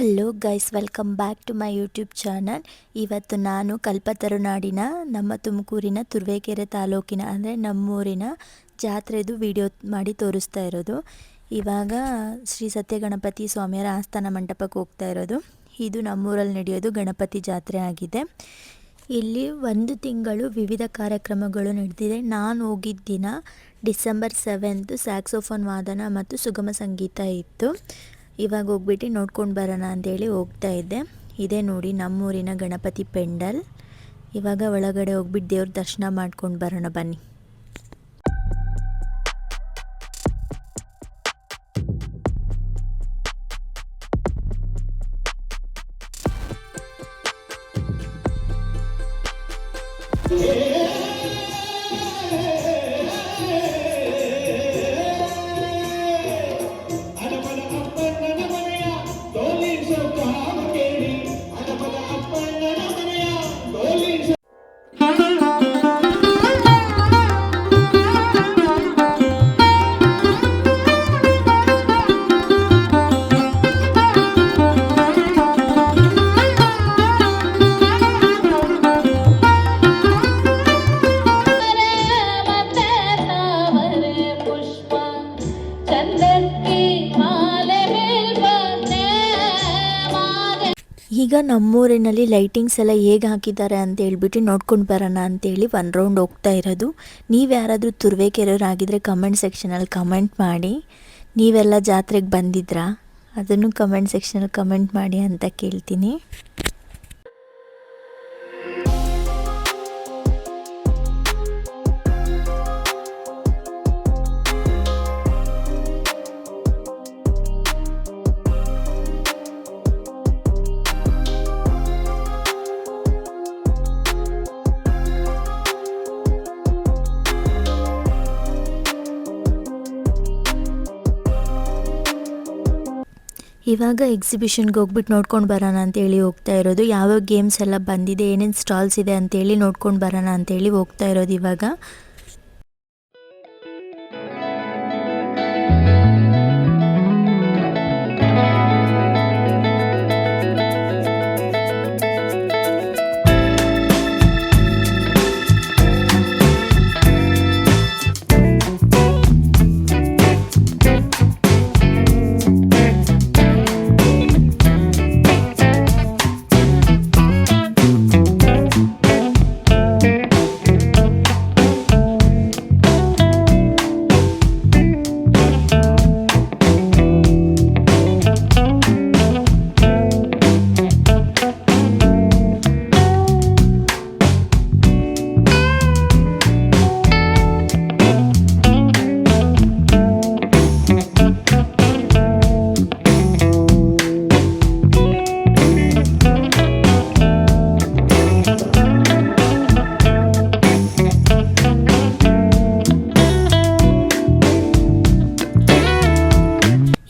Hello guys, welcome back to my YouTube channel. ಇವತ್ತು ನಾನು ಕಲ್ಪತರುನಾಡಿನ ನಮ್ಮ ತುಮಕೂರಿನ ತುರುವೇಕೆರೆ ತಾಲೂಕಿನ ಅಂದರೆ ನಮ್ಮೂರಿನ ಜಾತ್ರೆದು ವಿಡಿಯೋ ಮಾಡಿ ತೋರಿಸ್ತಾ ಇರೋದು. ಇವಾಗ ಶ್ರೀ ಸತ್ಯ ಗಣಪತಿ ಸ್ವಾಮಿಯರ ಆಸ್ಥಾನ ಮಂಟಪಕ್ಕೆ ಹೋಗ್ತಾ ಇರೋದು. ಇದು ನಮ್ಮೂರಲ್ಲಿ ನಡೆಯೋದು ಗಣಪತಿ ಜಾತ್ರೆ ಆಗಿದೆ. ಇಲ್ಲಿ 1 ತಿಂಗಳು ವಿವಿಧ ಕಾರ್ಯಕ್ರಮಗಳು ನಡೆದಿದೆ. ನಾನು ಹೋಗಿದ್ದ ದಿನ ಡಿಸೆಂಬರ್ 7 ಸ್ಯಾಕ್ಸೋಫೋನ್ ವಾದನ ಮತ್ತು ಸುಗಮ ಸಂಗೀತ ಇತ್ತು. ಇವಾಗ ಹೋಗ್ಬಿಟ್ಟು ನೋಡ್ಕೊಂಡು ಬರೋಣ ಅಂತೇಳಿ ಹೋಗ್ತಾ ಇದ್ದೆ. ಇದೇ ನೋಡಿ ನಮ್ಮೂರಿನ ಗಣಪತಿ ಪೆಂಡಲ್. ಇವಾಗ ಒಳಗಡೆ ಹೋಗ್ಬಿಟ್ಟು ದೇವ್ರ ದರ್ಶನ ಮಾಡ್ಕೊಂಡು ಬರೋಣ ಬನ್ನಿ. ಈಗ ನಮ್ಮೂರಿನಲ್ಲಿ ಲೈಟಿಂಗ್ಸ್ ಎಲ್ಲ ಹೇಗೆ ಹಾಕಿದ್ದಾರೆ ಅಂತ ಹೇಳ್ಬಿಟ್ಟು ನೋಡ್ಕೊಂಡು ಬರೋಣ ಅಂತೇಳಿ 1 ರೌಂಡ್ ಹೋಗ್ತಾ ಇರೋದು. ನೀವು ಯಾರಾದರೂ ತುರುವೇಕೆರೆಯವರಾಗಿದ್ದರೆ ಕಮೆಂಟ್ ಸೆಕ್ಷನಲ್ಲಿ ಕಮೆಂಟ್ ಮಾಡಿ. ನೀವೆಲ್ಲ ಜಾತ್ರೆಗೆ ಬಂದಿದ್ರಾ ಅದನ್ನು ಕಮೆಂಟ್ ಸೆಕ್ಷನಲ್ಲಿ ಕಮೆಂಟ್ ಮಾಡಿ ಅಂತ ಕೇಳ್ತೀನಿ. ಇವಾಗ ಎಕ್ಸಿಬಿಷನ್ಗೆ ಹೋಗ್ಬಿಟ್ಟು ನೋಡ್ಕೊಂಡು ಬರೋಣ ಅಂತೇಳಿ ಹೋಗ್ತಾ ಇರೋದು. ಯಾವ್ಯಾವ ಗೇಮ್ಸ್ ಎಲ್ಲ ಬಂದಿದೆ, ಏನೇನು ಸ್ಟಾಲ್ಸ್ ಇದೆ ಅಂತೇಳಿ ನೋಡ್ಕೊಂಡು ಬರೋಣ ಅಂತೇಳಿ ಹೋಗ್ತಾ ಇರೋದು. ಇವಾಗ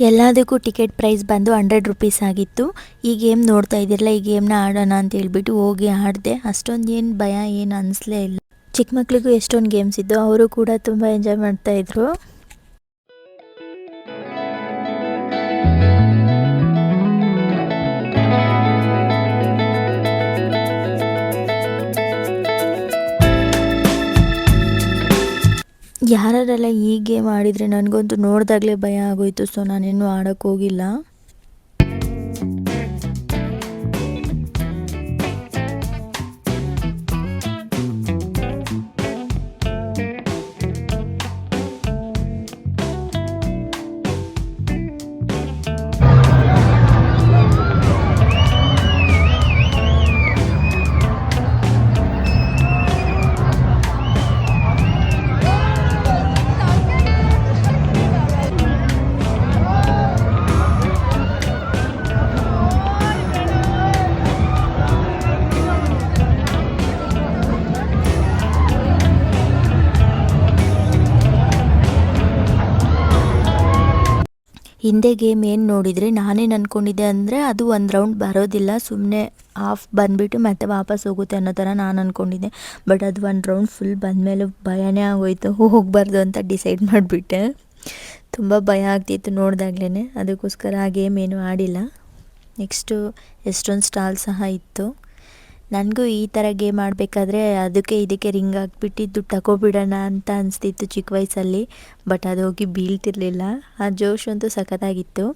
ಎಲ್ಲದಕ್ಕೂ ಟಿಕೆಟ್ ಪ್ರೈಸ್ ಬಂದು 100 ರೂಪೀಸ್ ಆಗಿತ್ತು. ಈ ಗೇಮ್ ನೋಡ್ತಾ ಇದ್ದಿರಲ್ಲ, ಈ ಗೇಮ್ನ ಆಡೋಣ ಅಂತ ಹೇಳ್ಬಿಟ್ಟು ಹೋಗಿ ಆಡಿದೆ. ಅಷ್ಟೊಂದು ಏನು ಭಯ ಏನು ಅನಿಸ್ಲೇ ಇಲ್ಲ. ಚಿಕ್ಕ ಮಕ್ಳಿಗೂ ಎಷ್ಟೊಂದು ಗೇಮ್ಸ್ ಇದ್ದು, ಅವರು ಕೂಡ ತುಂಬ ಎಂಜಾಯ್ ಮಾಡ್ತಾಯಿದ್ರು. ಯಾರೆಲ್ಲ ಈ ಗೇಮ್ ಆಡಿದರೆ ನನಗಂತೂ ನೋಡಿದಾಗಲೇ ಭಯ ಆಗೋಯ್ತು. ಸೊ ನಾನೇನು ಆಡೋಕ್ಕೆ ಹೋಗಿಲ್ಲ. ಹಿಂದೆ ಗೇಮ್ ಏನು ನೋಡಿದರೆ ನಾನೇನು ಅಂದ್ಕೊಂಡಿದ್ದೆ ಅಂದರೆ ಅದು 1 ರೌಂಡ್ ಬರೋದಿಲ್ಲ, ಸುಮ್ಮನೆ ಆಫ್ ಬಂದುಬಿಟ್ಟು ಮತ್ತೆ ವಾಪಸ್ ಹೋಗುತ್ತೆ ಅನ್ನೋ ಥರ ನಾನು ಅಂದ್ಕೊಂಡಿದ್ದೆ. ಬಟ್ ಅದು 1 ರೌಂಡ್ ಫುಲ್ ಬಂದಮೇಲೆ ಭಯನೇ ಆಗೋಯ್ತು. ಹೋಗಬಾರ್ದು ಅಂತ ಡಿಸೈಡ್ ಮಾಡಿಬಿಟ್ಟೆ. ತುಂಬ ಭಯ ಆಗ್ತಿತ್ತು ನೋಡಿದಾಗ್ಲೇ. ಅದಕ್ಕೋಸ್ಕರ ಆ ಗೇಮ್ ಏನೂ ಆಡಿಲ್ಲ. ನೆಕ್ಸ್ಟು ಎಷ್ಟೊಂದು ಸ್ಟಾಲ್ ಸಹ ಇತ್ತು. ನನಗೂ ಈ ಥರ ಗೇಮ್ ಆಡಬೇಕಾದ್ರೆ ಇದಕ್ಕೆ ರಿಂಗ್ ಹಾಕ್ಬಿಟ್ಟಿದ್ದು ತಗೋಬಿಡೋಣ ಅಂತ ಅನಿಸ್ತಿತ್ತು ಚಿಕ್ಕ ವಯಸ್ಸಲ್ಲಿ. ಬಟ್ ಅದು ಹೋಗಿ ಬೀಳ್ತಿರ್ಲಿಲ್ಲ. ಆ ಜೋಶ್ ಅಂತೂ ಸಖತ್ತಾಗಿತ್ತು.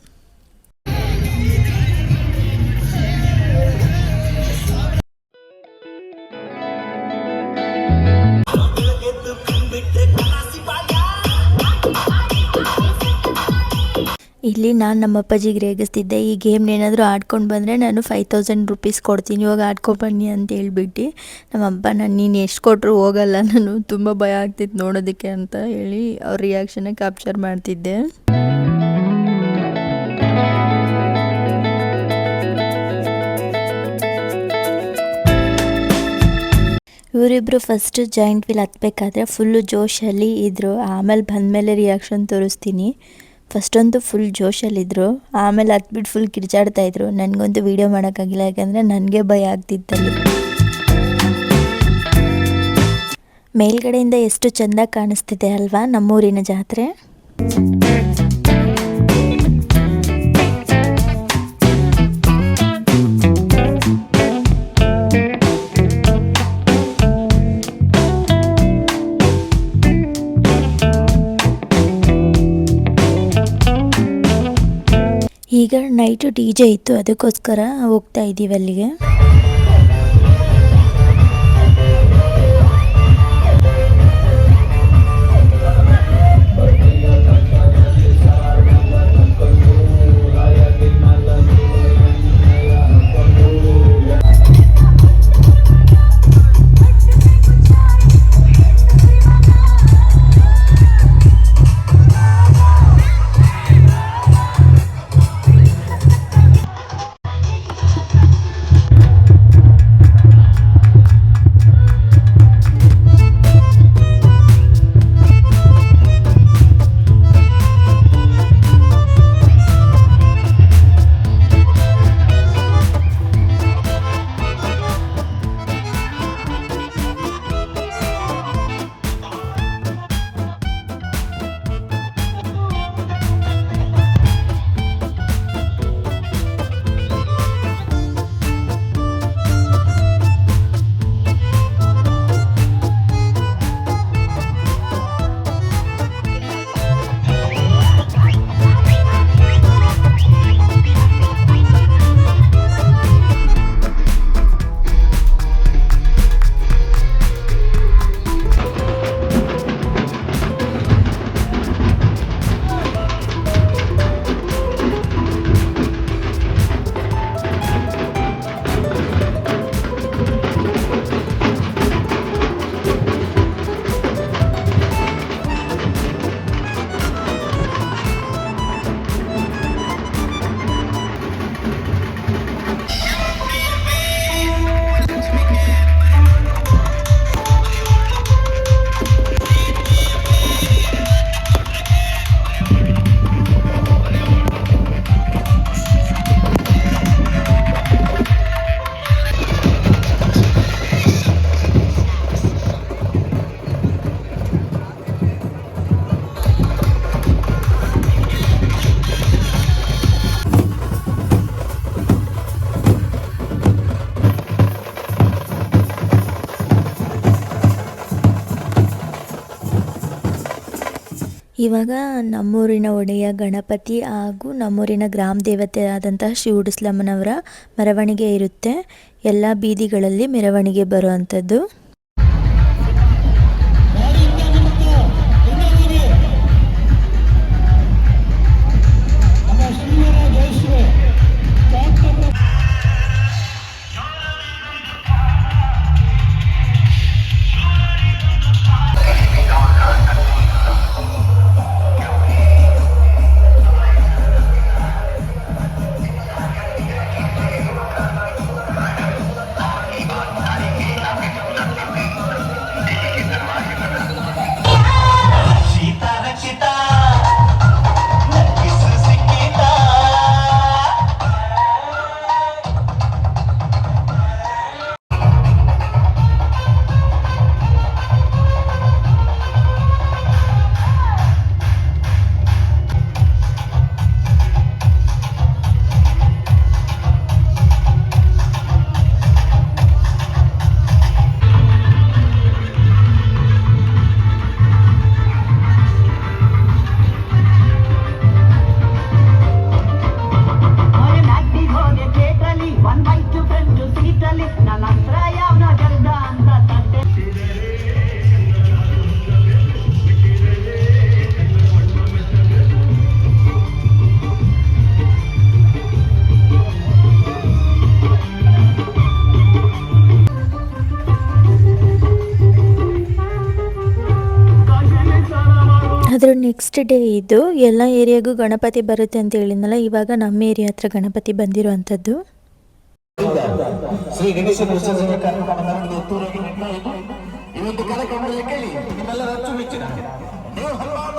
ಇಲ್ಲಿ ನಾನು ನಮ್ಮ ಅಪ್ಪಾಜಿಗೆ ರೇಗಿಸ್ತಿದ್ದೆ, ಈ ಗೇಮ್ನೇನಾದರೂ ಆಡ್ಕೊಂಡು ಬಂದರೆ ನಾನು 5000 ರೂಪೀಸ್ ಕೊಡ್ತೀನಿ, ಇವಾಗ ಆಡ್ಕೊಬನ್ನಿ ಅಂತ ಹೇಳ್ಬಿಟ್ಟು. ನಮ್ಮ ಅಪ್ಪ ನೀನು ಎಷ್ಟು ಕೊಟ್ಟರು ಹೋಗಲ್ಲ, ನಾನು ತುಂಬ ಭಯ ಆಗ್ತಿತ್ತು ನೋಡೋದಕ್ಕೆ ಅಂತ ಹೇಳಿ ಅವ್ರ ರಿಯಾಕ್ಷನ್ನ ಕ್ಯಾಪ್ಚರ್ ಮಾಡ್ತಿದ್ದೆ. ಇವರಿಬ್ಬರು ಫಸ್ಟ್ ಜಾಯಿಂಟ್ ವೀಲ್ ಹತ್ಬೇಕಾದ್ರೆ ಫುಲ್ಲು ಜೋಶಲ್ಲಿ ಇದ್ದರು. ಆಮೇಲೆ ಬಂದಮೇಲೆ ರಿಯಾಕ್ಷನ್ ತೋರಿಸ್ತೀನಿ. ಫಸ್ಟಂತೂ ಫುಲ್ ಜೋಶಲ್ಲಿದ್ದರು, ಆಮೇಲೆ ಹತ್ಬಿಟ್ಟು ಫುಲ್ ಕಿರ್ಚಾಡ್ತಾಯಿದ್ರು. ನನಗಂತೂ ವೀಡಿಯೋ ಮಾಡೋಕ್ಕಾಗಿಲ್ಲ, ಯಾಕಂದರೆ ನನಗೆ ಭಯ ಆಗ್ತಿತ್ತಲ್ಲಿ. ಮೇಲ್ಗಡೆಯಿಂದ ಎಷ್ಟು ಚೆಂದ ಕಾಣಿಸ್ತಿದೆ ಅಲ್ವಾ ನಮ್ಮೂರಿನ ಜಾತ್ರೆ. ಈಗ ನೈಟು DJ ಇತ್ತು, ಅದಕ್ಕೋಸ್ಕರ ಹೋಗ್ತಾ ಇದ್ದೀವಿ ಅಲ್ಲಿಗೆ. ಇವಾಗ ನಮ್ಮೂರಿನ ಒಡೆಯ ಗಣಪತಿ ಹಾಗೂ ನಮ್ಮೂರಿನ ಗ್ರಾಮ ದೇವತೆ ಆದಂತಹ ಶ್ರೀ ಉಡುಸ್ಲಮ್ಮನವರ ಮೆರವಣಿಗೆ ಇರುತ್ತೆ. ಎಲ್ಲ ಬೀದಿಗಳಲ್ಲಿ ಮೆರವಣಿಗೆ ಬರುವಂಥದ್ದು. ಅದ್ರ ನೆಕ್ಸ್ಟ್ ಡೇ ಇದು ಎಲ್ಲ ಏರಿಯಾಗೂ ಗಣಪತಿ ಬರುತ್ತೆ ಅಂತ ಹೇಳಿದ್ನಲ್ಲ, ಇವಾಗ ನಮ್ಮ ಏರಿಯಾ ಹತ್ರ ಗಣಪತಿ ಬಂದಿರುವಂಥದ್ದು. ಶ್ರೀ ಗಣೇಶನ ವಿಸರ್ಜನೆ ಕಾರ್ಯಕ್ರಮದ ಈ ಒಂದು ಕಾರ್ಯಕ್ರಮದಲ್ಲಿ ಕೇಳಿ ನಿಮ್ಮೆಲ್ಲರ ಅಚ್ಚುಮೆಚ್ಚಿನ ನೀವು ಹಲವಾರು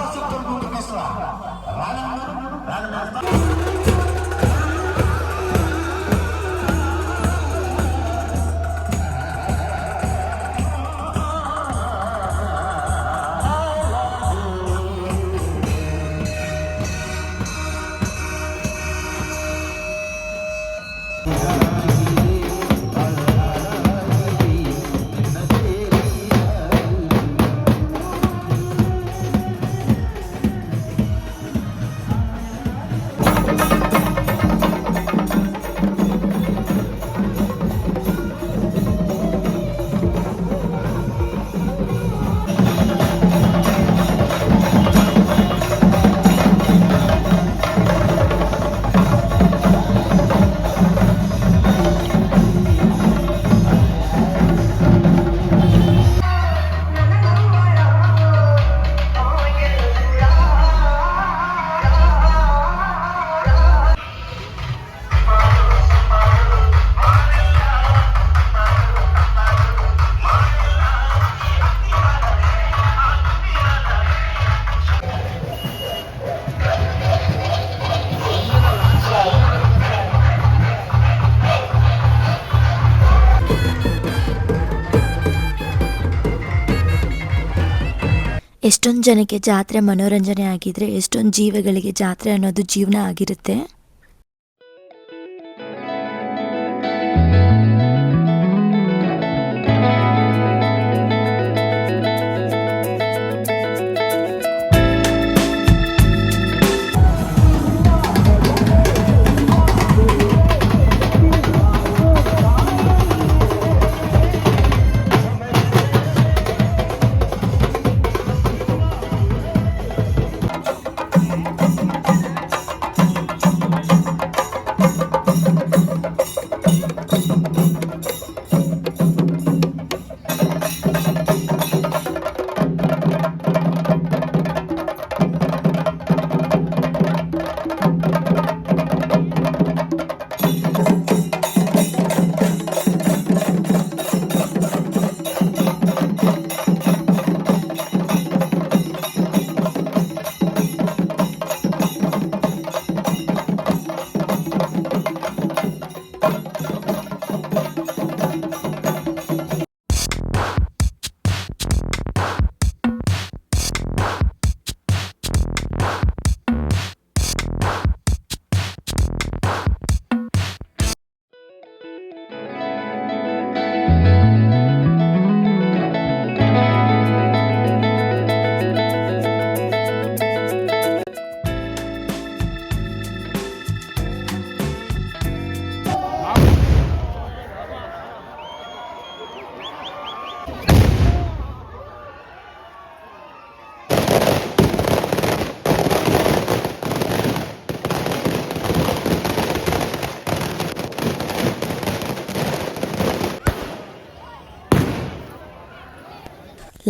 ಎಷ್ಟೊಂದು ಜನಕ್ಕೆ ಜಾತ್ರೆ ಮನೋರಂಜನೆ ಆಗಿದ್ರೆ ಎಷ್ಟೊಂದು ಜೀವಗಳಿಗೆ ಜಾತ್ರೆ ಅನ್ನೋದು ಜೀವನ ಆಗಿರುತ್ತೆ.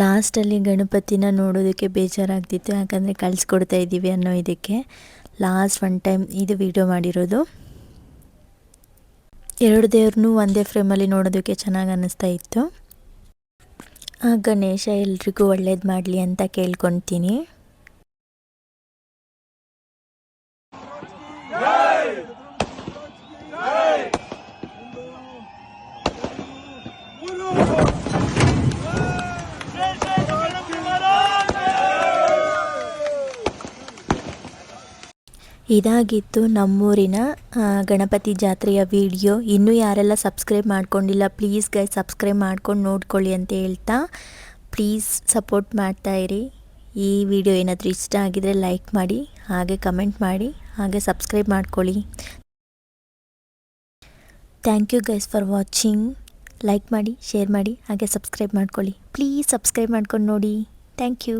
ಲಾಸ್ಟಲ್ಲಿ ಗಣಪತಿನ ನೋಡೋದಕ್ಕೆ ಬೇಜಾರಾಗ್ತಿತ್ತು, ಯಾಕಂದರೆ ಕಳಿಸ್ಕೊಡ್ತಾ ಇದ್ದೀವಿ ಅನ್ನೋ ಇದಕ್ಕೆ ಲಾಸ್ಟ್ ಒನ್ ಟೈಮ್ ಇದು ವಿಡಿಯೋ ಮಾಡಿರೋದು. ಎರಡು ದೇವ್ರನ್ನೂ ಒಂದೇ ಫ್ರೇಮಲ್ಲಿ ನೋಡೋದಕ್ಕೆ ಚೆನ್ನಾಗಿ ಅನ್ನಿಸ್ತಾ ಇತ್ತು. ಆ ಗಣೇಶ ಎಲ್ರಿಗೂ ಒಳ್ಳೇದು ಮಾಡಲಿ ಅಂತ ಕೇಳ್ಕೊತೀನಿ. ಇದಾಗಿತ್ತು ನಮ್ಮೂರಿನ ಗಣಪತಿ ಜಾತ್ರೆಯ ವಿಡಿಯೋ. ಇನ್ನೂ ಯಾರೆಲ್ಲ ಸಬ್ಸ್ಕ್ರೈಬ್ ಮಾಡ್ಕೊಂಡಿಲ್ಲ ಪ್ಲೀಸ್ ಗೈಸ್ ಸಬ್ಸ್ಕ್ರೈಬ್ ಮಾಡ್ಕೊಂಡು ನೋಡ್ಕೊಳ್ಳಿ ಅಂತ ಹೇಳ್ತಾ ಪ್ಲೀಸ್ ಸಪೋರ್ಟ್ ಮಾಡ್ತಾಯಿರಿ. ಈ ವಿಡಿಯೋ ಏನಾದರೂ ಇಷ್ಟ ಆಗಿದರೆ ಲೈಕ್ ಮಾಡಿ, ಹಾಗೆ ಕಮೆಂಟ್ ಮಾಡಿ, ಹಾಗೆ ಸಬ್ಸ್ಕ್ರೈಬ್ ಮಾಡ್ಕೊಳ್ಳಿ. Thank you guys for watching. Like ಮಾಡಿ, ಶೇರ್ ಮಾಡಿ, ಹಾಗೆ ಸಬ್ಸ್ಕ್ರೈಬ್ ಮಾಡ್ಕೊಳ್ಳಿ. ಪ್ಲೀಸ್ ಸಬ್ಸ್ಕ್ರೈಬ್ ಮಾಡ್ಕೊಂಡು ನೋಡಿ. Thank you.